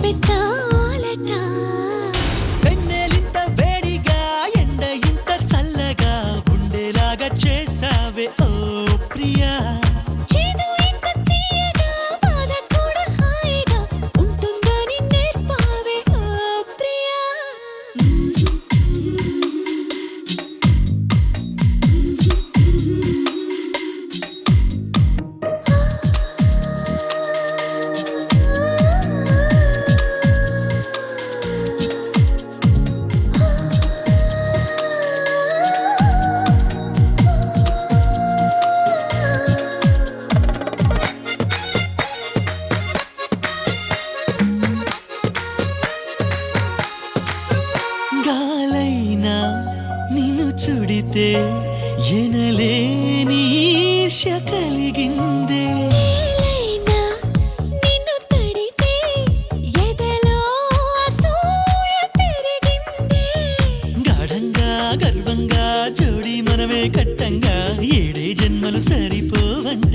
పెట్టాలట. వెన్నెలింత వేడిగా ఎండ ఇంత చల్లగా ఉండేలాగా చేసావే ఓ ప్రియా. చేదు ఇంత తీయగా బాధ కూడా హాయిగా ఉంటుందని నేర్పావే ఓ ప్రియా. గాలైనా నిన్ను చుడితే ఎనలేని ఈర్ష్య కలిగిందే. నేనైనా నిన్ను తడితే ఎదలో అసూయ పెరిగిందే. గాఢంగా గర్వంగా జోడి మనమే కట్టంగా ఏడే జన్మలు సరిపోవంట.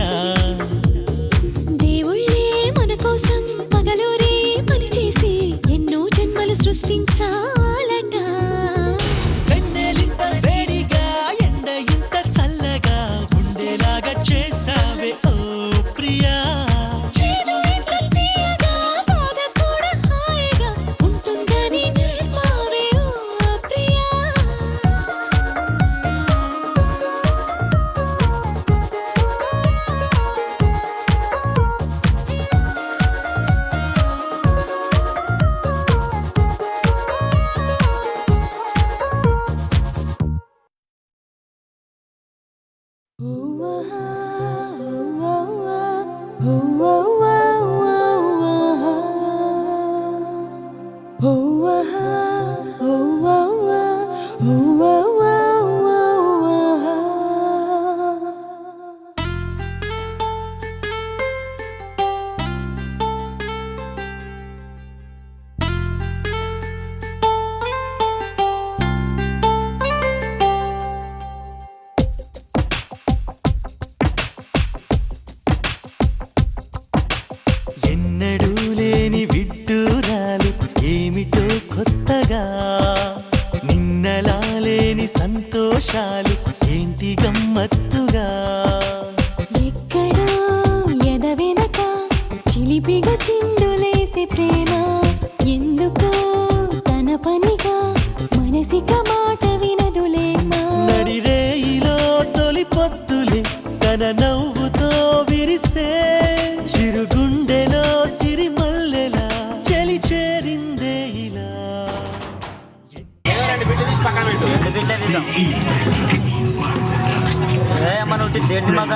దేవుళ్ళే మన కోసం పగలూరే పనిచేసి ఎన్నో జన్మలు సృష్టించాలట. వెన్నెలింత వేడిగా ఎండ ఇంత చల్లగా ఉండేలాగా చేసావే ఓ ప్రియా. చేదు ఇంత తీయగా బాధ కూడా హాయిగా ఉంటుందని నేర్పావే ఓ ప్రియా. ఎన్నడూ లేని విడ్డూరాలు ఏమిటో కొత్తగా, నిన్నలా లేని సంతోషాలు ఏంటి గమ్మత్తుగా. ఎక్కడో ఎదవెనక చిలిపిగా చిందులేసే ప్రేమ ఎందుకో తన పనిగా మనసిక మాట వినదులేమా. నడిరేయిలో తొలి పొత్తులే తన నవ్వుతో విరిసే చిరుగుండెలో సిరిమల్లెలా చలి చేరిందే ఇలా. మన దేడి మాకు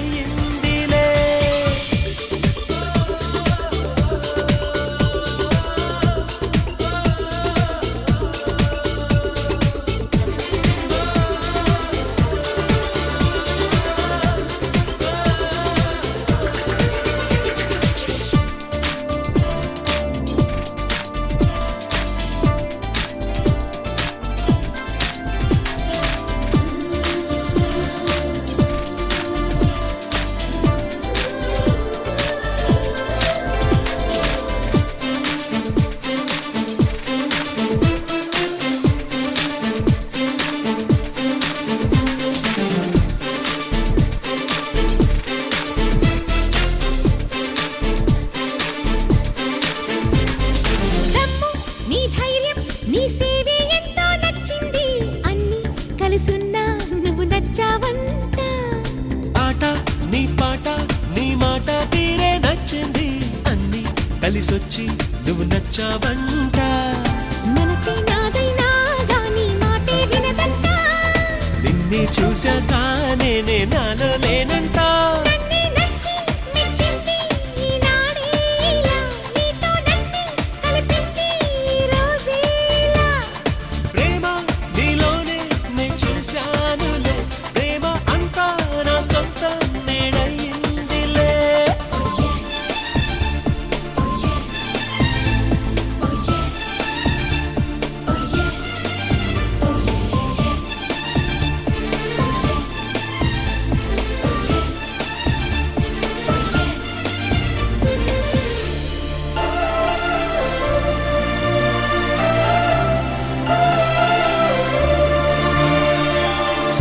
నేడయ్యిందిలే. దమ్ము నీ ధైర్యం నీ సేవే ఎంతో నచ్చింది అన్ని కలుసున్నా నువ్వు నచ్చావంట ఆట నీ పాట నీ మాట తీరే నచ్చింది, అన్ని కలిసొచ్చి నువ్వు నచ్చావంట. మనసే నాదైనా గాని మాటే వినదంట నిన్నే చూశాక నేనే నాలో లేనంట. నన్నే నచ్చి మెచ్చింది ఈనాడే ఇలా నీతో నన్నే కలిపింది ఈ రోజే ఇలా ప్రేమ నీలోనే నే చూశానులే, ప్రేమ అంతా నా సొంతం నేడయ్యిందిలే.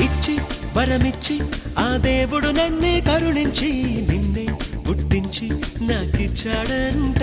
ఇచ్చి వరమిచ్చి ఆ దేవుడు నన్నే కరుణించి నిన్నే పుట్టించి నాకిచ్చాడంట.